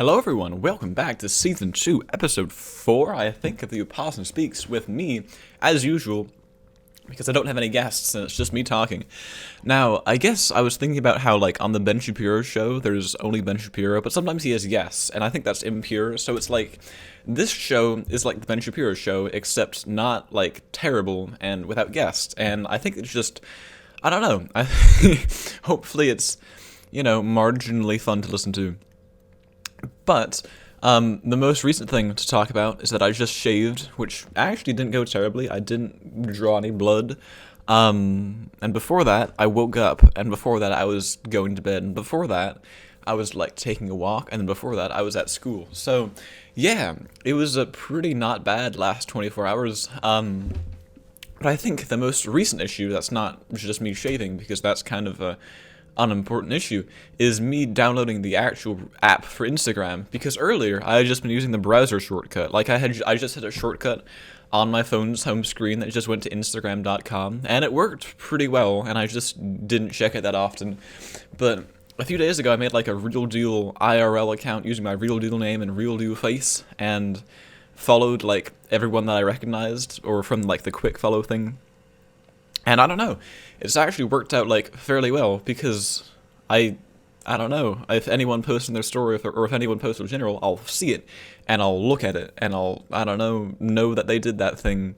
Hello everyone, welcome back to Season 2, Episode 4, I think, of the Opossum Speaks with me, as usual, because I don't have any guests and it's just me talking. Now, I guess I was thinking about how, on the Ben Shapiro show, there's only Ben Shapiro, but sometimes he has guests, and I think that's impure, so it's this show is like the Ben Shapiro show, except not, terrible and without guests, and I think it's just, I don't know, hopefully it's, marginally fun to listen to. But the most recent thing to talk about is that I just shaved, which actually didn't go terribly. I didn't draw any blood. And before that, I woke up, and before that, I was going to bed, and before that, I was, taking a walk, and then before that, I was at school. So, yeah, it was a pretty not bad last 24 hours. But I think the most recent issue, that's not just me shaving, because that's kind of a unimportant issue, is me downloading the actual app for Instagram, because earlier I had just been using the browser shortcut. I just had a shortcut on my phone's home screen that just went to Instagram.com, and it worked pretty well, and I just didn't check it that often. But a few days ago I made a real deal IRL account using my real deal name and real deal face, and followed everyone that I recognized, or from the quick follow thing. And I don't know, it's actually worked out fairly well, because I don't know, if anyone posts in their story, or if anyone posts in general, I'll see it, and I'll look at it, and I don't know that they did that thing.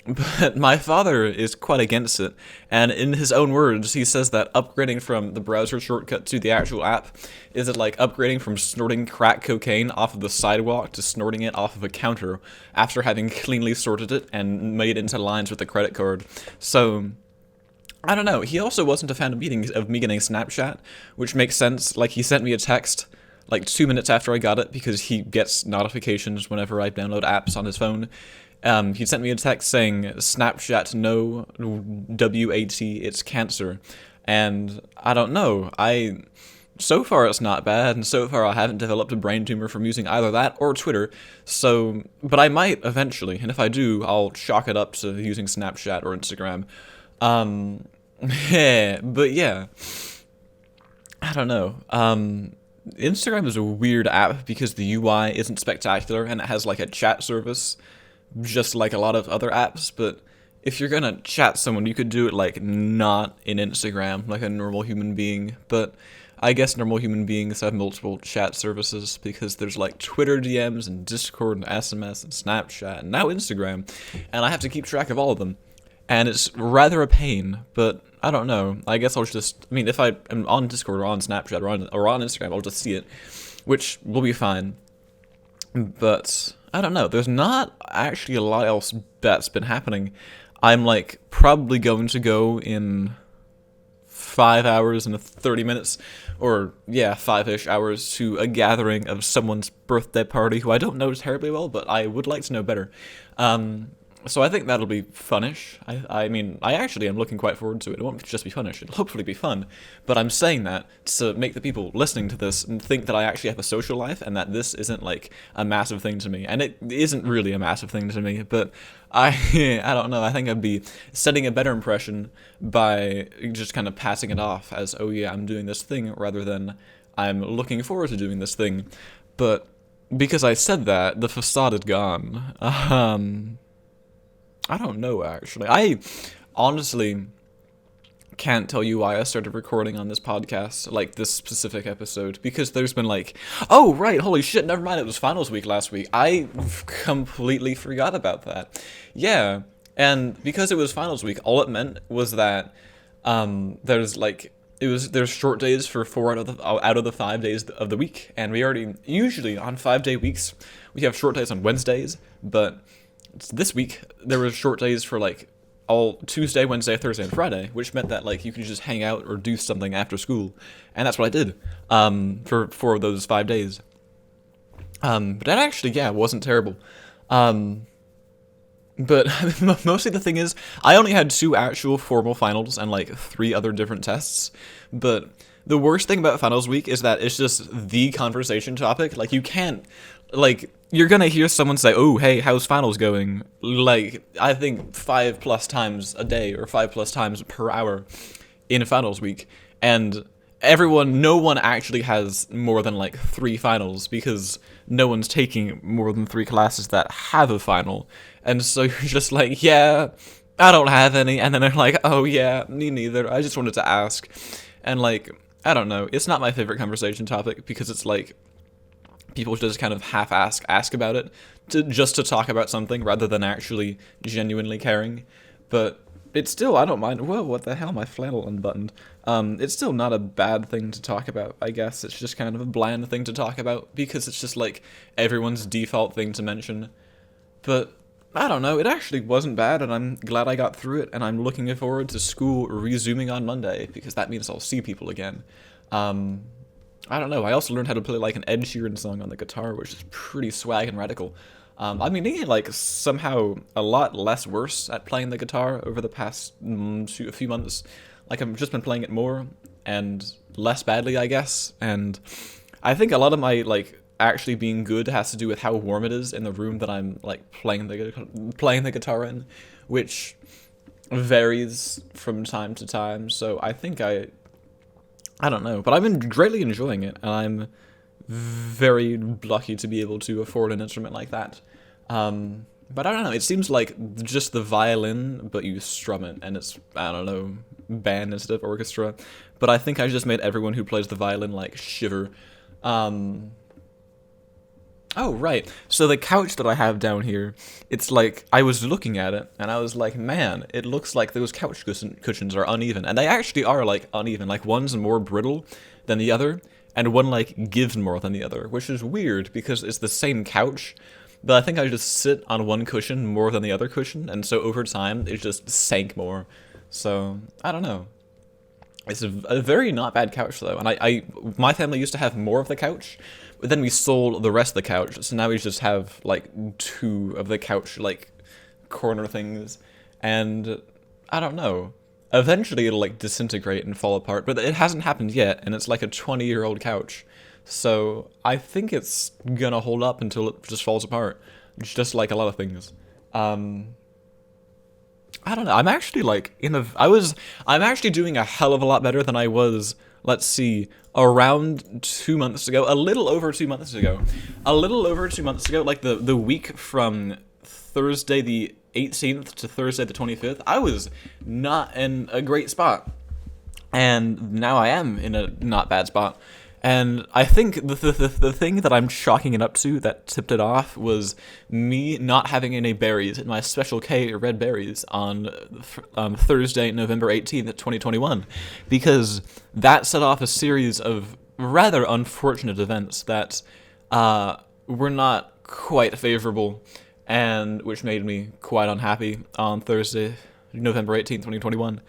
But my father is quite against it, and in his own words, he says that upgrading from the browser shortcut to the actual app is like upgrading from snorting crack cocaine off of the sidewalk to snorting it off of a counter after having cleanly sorted it and made it into lines with a credit card. So, I don't know, he also wasn't a fan of me getting Snapchat, which makes sense. He sent me a text 2 minutes after I got it, because he gets notifications whenever I download apps on his phone. He sent me a text saying, Snapchat no, WAT, it's cancer. And I don't know, so far it's not bad, and so far I haven't developed a brain tumor from using either that or Twitter, but I might eventually, and if I do, I'll chalk it up to using Snapchat or Instagram. But yeah, I don't know, Instagram is a weird app because the UI isn't spectacular, and it has a chat service, just like a lot of other apps, but if you're gonna chat someone, you could do it not in Instagram, like a normal human being. But I guess normal human beings have multiple chat services, because there's Twitter DMs and Discord and SMS and Snapchat and now Instagram, and I have to keep track of all of them, and it's rather a pain. But I don't know, I guess if I am on Discord or on Snapchat or on Instagram, I'll just see it, which will be fine. But I don't know, there's not actually a lot else that's been happening. I'm probably going to go in 5 hours and 30 minutes, or 5-ish hours, to a gathering of someone's birthday party who I don't know terribly well, but I would like to know better. So I think that'll be funnish. I actually am looking quite forward to it. It won't just be funnish, it'll hopefully be fun. But I'm saying that to make the people listening to this think that I actually have a social life, and that this isn't a massive thing to me. And it isn't really a massive thing to me, but I don't know, I think I'd be setting a better impression by just kind of passing it off as, oh yeah, I'm doing this thing, rather than I'm looking forward to doing this thing. But because I said that, the facade is gone. I don't know, actually. I honestly can't tell you why I started recording on this podcast, this specific episode, because there's been oh, right, holy shit, never mind, it was finals week last week. I completely forgot about that. Yeah, and because it was finals week, all it meant was that there's short days for 4 out of the 5 days of the week, and we already, usually on 5-day weeks, we have short days on Wednesdays, but this week there were short days for all Tuesday, Wednesday, Thursday, and Friday, which meant that you could just hang out or do something after school, and that's what I did for 4 of those 5 days. But that actually, wasn't terrible. But mostly the thing is, I only had 2 actual formal finals and 3 other different tests. But the worst thing about finals week is that it's just the conversation topic. You can't, you're gonna hear someone say, oh, hey, how's finals going? I think 5+ times a day, or 5+ times per hour in finals week. And no one actually has more than like 3 finals because no one's taking more than 3 classes that have a final. And so you're just like, yeah, I don't have any. And then they're like, oh yeah, me neither. I just wanted to ask. And like, I don't know. It's not my favorite conversation topic because it's like people just kind of ask about it to talk about something rather than actually genuinely caring. But it's still, I don't mind. Whoa, what the hell? My flannel unbuttoned. It's still not a bad thing to talk about, I guess. It's just kind of a bland thing to talk about because it's just like everyone's default thing to mention. But I don't know, it actually wasn't bad, and I'm glad I got through it, and I'm looking forward to school resuming on Monday, because that means I'll see people again. I don't know, I also learned how to play, like, an Ed Sheeran song on the guitar, which is pretty swag and radical. I'm getting, like, somehow a lot less worse at playing the guitar over the past few months. Like, I've just been playing it more, and less badly, I guess, and I think a lot of my, like, actually being good has to do with how warm it is in the room that I'm like playing the guitar in, which varies from time to time. So I think I don't know, but I've been greatly enjoying it, and I'm very lucky to be able to afford an instrument like that. But I don't know, it seems like just the violin, but you strum it, and it's, I don't know, band instead of orchestra. But I think I just made everyone who plays the violin like shiver. Oh, right. So the couch that I have down here, it's like, I was looking at it, and I was like, man, it looks like those couch cushions are uneven. And they actually are, like, uneven. Like, one's more brittle than the other, and one, like, gives more than the other, which is weird, because it's the same couch, but I think I just sit on one cushion more than the other cushion, and so over time, it just sank more. So, I don't know. It's a very not bad couch, though, and my family used to have more of the couch, but then we sold the rest of the couch, so now we just have, like, 2 of the couch, like, corner things, and I don't know. Eventually it'll, like, disintegrate and fall apart, but it hasn't happened yet, and it's like a 20-year-old couch, so I think it's gonna hold up until it just falls apart, just like a lot of things. I don't know, I'm actually, like, I'm actually doing a hell of a lot better than I was, let's see, around 2 months ago, a little over 2 months ago, like the week from Thursday the 18th to Thursday the 25th, I was not in a great spot, and now I am in a not bad spot. And I think the thing that I'm chalking it up to that tipped it off was me not having any berries in my Special K red berries on Thursday, November 18th, 2021, because that set off a series of rather unfortunate events that were not quite favorable, and which made me quite unhappy on Thursday, November 18th, 2021.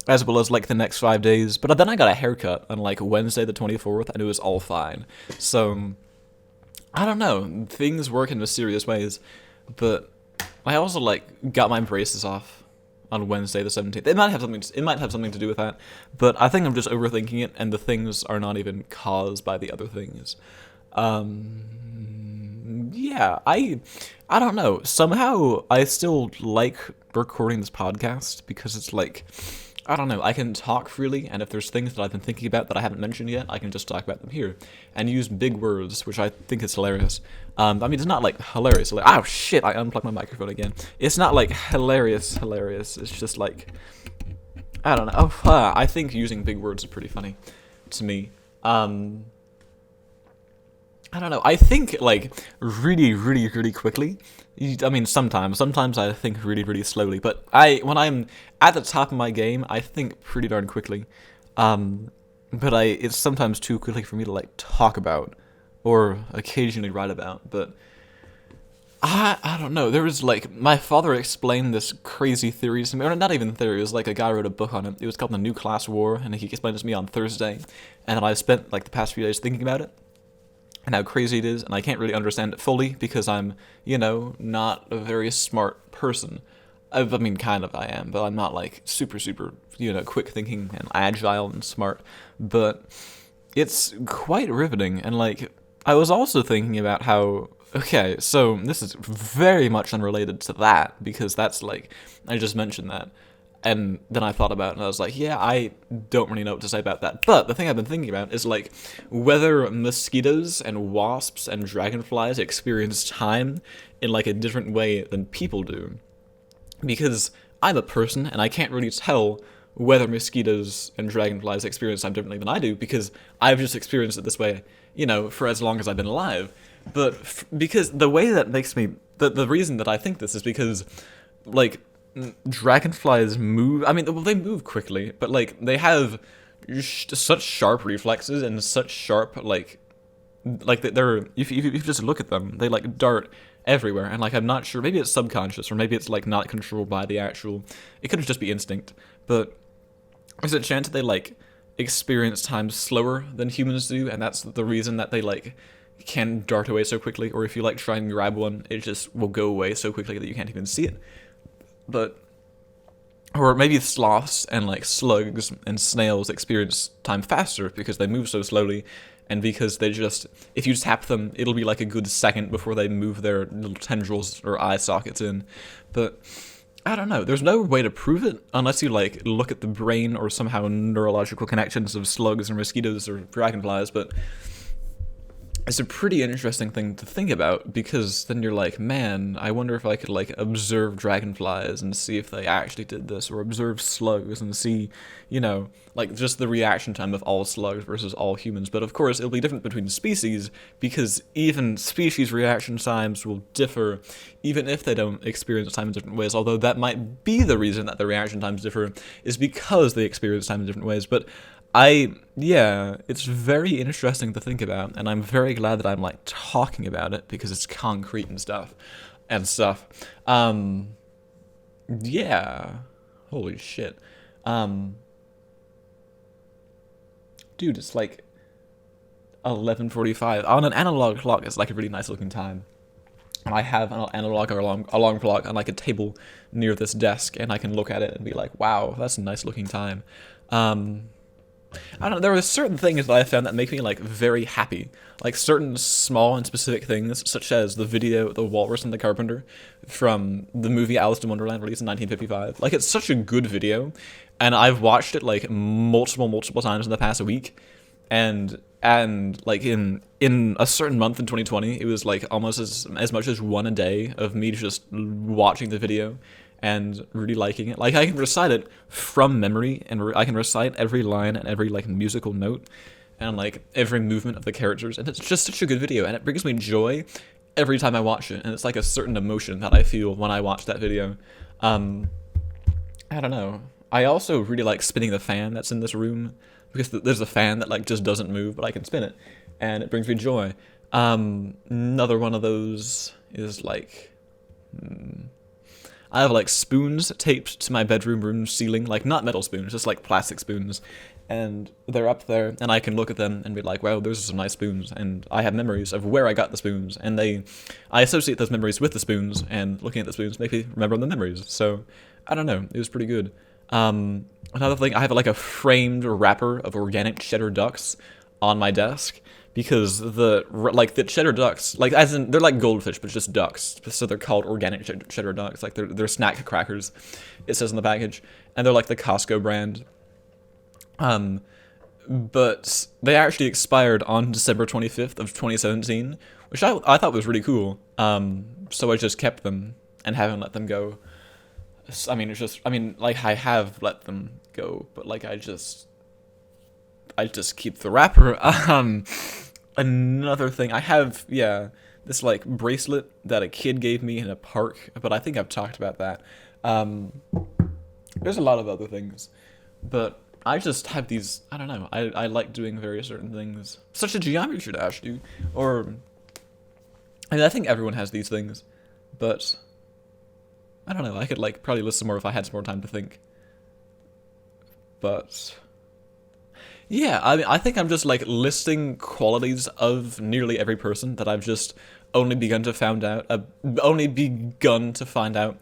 As well as, like, the next 5 days. But then I got a haircut on, like, Wednesday the 24th, and it was all fine. So, I don't know. Things work in mysterious ways. But I also, like, got my braces off on Wednesday the 17th. It might have something to do with that. But I think I'm just overthinking it, and the things are not even caused by the other things. Yeah, I don't know. Somehow, I still like recording this podcast, because it's, like, I don't know, I can talk freely, and if there's things that I've been thinking about that I haven't mentioned yet, I can just talk about them here, and use big words, which I think is hilarious. I mean, it's not, like, hilarious, like, oh shit, I unplugged my microphone again. It's not, like, hilarious, it's just, like, I don't know, I think using big words is pretty funny to me. I don't know, I think, like, really quickly. I mean, sometimes I think really slowly, but when I'm at the top of my game, I think pretty darn quickly. But it's sometimes too quickly for me to, like, talk about, or occasionally write about, but I don't know, there was, like, my father explained this crazy theory to me, or not even theory, it was, like, a guy wrote a book on it. It was called The New Class War, and he explained it to me on Thursday, and I spent, like, the past few days thinking about it, and how crazy it is, and I can't really understand it fully, because I'm, you know, not a very smart person. I mean, kind of I am, but I'm not, like, super, you know, quick thinking and agile and smart, but it's quite riveting, and, like, I was also thinking about how, okay, so this is very much unrelated to that, because that's, like, I just mentioned that, And then I thought about it, and I was like, yeah, I don't really know what to say about that. But the thing I've been thinking about is, like, whether mosquitoes and wasps and dragonflies experience time in, like, a different way than people do. Because I'm a person, and I can't really tell whether mosquitoes and dragonflies experience time differently than I do, because I've just experienced it this way, for as long as I've been alive. But because the way that makes me... The reason that I think this is because, like, dragonflies move... I mean, well, they move quickly, but, like, they have such sharp reflexes and such sharp, like they're... If you just look at them, they, like, dart everywhere, and, like, I'm not sure... Maybe it's subconscious, or maybe it's, like, not controlled by the actual... It could just be instinct, but there's a chance that they, like, experience time slower than humans do, and that's the reason that they, like, can dart away so quickly, or if you, like, try and grab one, it just will go away so quickly that you can't even see it. But, or maybe sloths and, like, slugs and snails experience time faster because they move so slowly, and because they just, if you tap them, it'll be like a good second before they move their little tendrils or eye sockets in. But I don't know, there's no way to prove it unless you, like, look at the brain or somehow neurological connections of slugs and mosquitoes or dragonflies, but it's a pretty interesting thing to think about, because then you're like, man, I wonder if I could, like, observe dragonflies and see if they actually did this, or observe slugs and see, like, just the reaction time of all slugs versus all humans. But of course, it'll be different between species, because even species reaction times will differ, even if they don't experience time in different ways, although that might be the reason that the reaction times differ, is because they experience time in different ways. But it's very interesting to think about, and I'm very glad that I'm, like, talking about it, because it's concrete and stuff. Yeah. Holy shit. Dude, it's, like, 11:45. On an analog clock, it's, like, a really nice looking time. And I have an analog alarm clock on, like, a table near this desk, and I can look at it and be like, wow, that's a nice looking time. I don't know, there are certain things that I found that make me, like, very happy. Like, certain small and specific things, such as the video The Walrus and the Carpenter from the movie Alice in Wonderland, released in 1955. Like, it's such a good video, and I've watched it, like, multiple times in the past week, and like, in a certain month in 2020, it was, like, almost as much as one a day of me just watching the video and really liking it. Like, I can recite it from memory, and I can recite every line and every, like, musical note, and, like, every movement of the characters, and it's just such a good video, and it brings me joy every time I watch it, and it's, like, a certain emotion that I feel when I watch that video. I don't know. I also really like spinning the fan that's in this room, because there's a fan that, like, just doesn't move, but I can spin it, and it brings me joy. Another one of those is, like... I have, like, spoons taped to my bedroom room ceiling, like, not metal spoons, just, like, plastic spoons, and they're up there, and I can look at them and be like, wow, those are some nice spoons, and I have memories of where I got the spoons, and I associate those memories with the spoons, and looking at the spoons make me remember the memories, so, I don't know, it was pretty good. Another thing, I have, like, a framed wrapper of organic cheddar ducks on my desk, because the cheddar ducks, like, as in, they're like goldfish, but just ducks, so they're called organic cheddar ducks, like, they're snack crackers, it says on the package, and they're, like, the Costco brand, but they actually expired on December 25th of 2017, which I thought was really cool, so I just kept them, and haven't let them go. I mean, like, I have let them go, but, like, I just keep the wrapper. Another thing, I have, this, like, bracelet that a kid gave me in a park, but I think I've talked about that. There's a lot of other things, but I just have these, I don't know, I like doing various certain things, such as geometry dash, dude, or, I mean, I think everyone has these things, but, I don't know, I could, like, probably list some more if I had some more time to think, but... Yeah, I mean, I think I'm just, like, listing qualities of nearly every person that I've just only begun to find out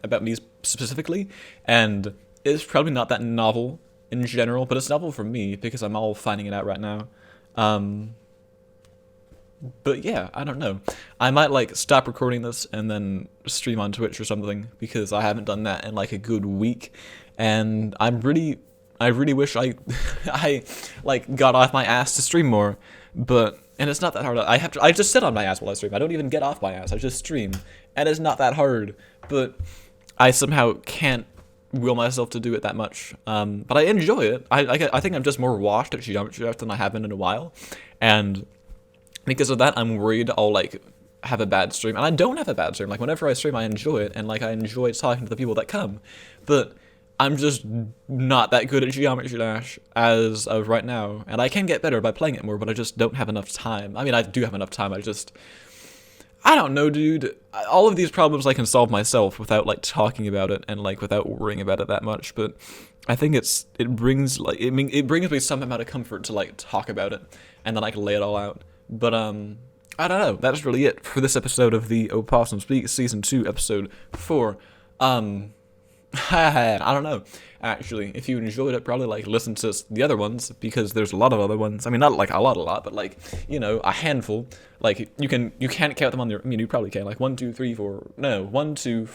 about me specifically, and it's probably not that novel in general, but it's novel for me because I'm all finding it out right now. But yeah, I don't know. I might, like, stop recording this and then stream on Twitch or something, because I haven't done that in, like, a good week, and I really wish I like got off my ass to stream more, and it's not that hard. I just sit on my ass while I stream. I don't even get off my ass. I just stream, and it's not that hard. But I somehow can't will myself to do it that much. But I enjoy it. I think I'm just more washed at Geometry Dash than I have been in a while, and because of that, I'm worried I'll like have a bad stream, and I don't have a bad stream. Like whenever I stream, I enjoy it, and like I enjoy talking to the people that come, but I'm just not that good at Geometry Dash as of right now, and I can get better by playing it more, but I just don't have enough time. I mean, I do have enough time, I don't know, dude. All of these problems I can solve myself without like talking about it and like without worrying about it that much, but I think it brings me some amount of comfort to like talk about it, and then I can lay it all out. But I don't know. That's really it for this episode of the Opossum Speaks Season 2, Episode 4. I don't know. Actually, if you enjoyed it, probably like listen to the other ones, because there's a lot of other ones. I mean, not like a lot, but like, you know, a handful. Like you can't count them on your. I mean, you probably can. Like 1, 2, 3, 4. No, 1, 2,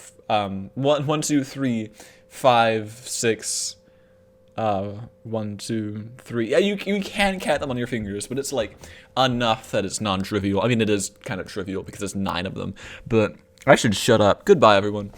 1, 2, 3, 5, 6. 1, 2, 3. Yeah, you can count them on your fingers, but it's like enough that it's non-trivial. I mean, it is kind of trivial because there's 9 of them. But I should shut up. Goodbye, everyone.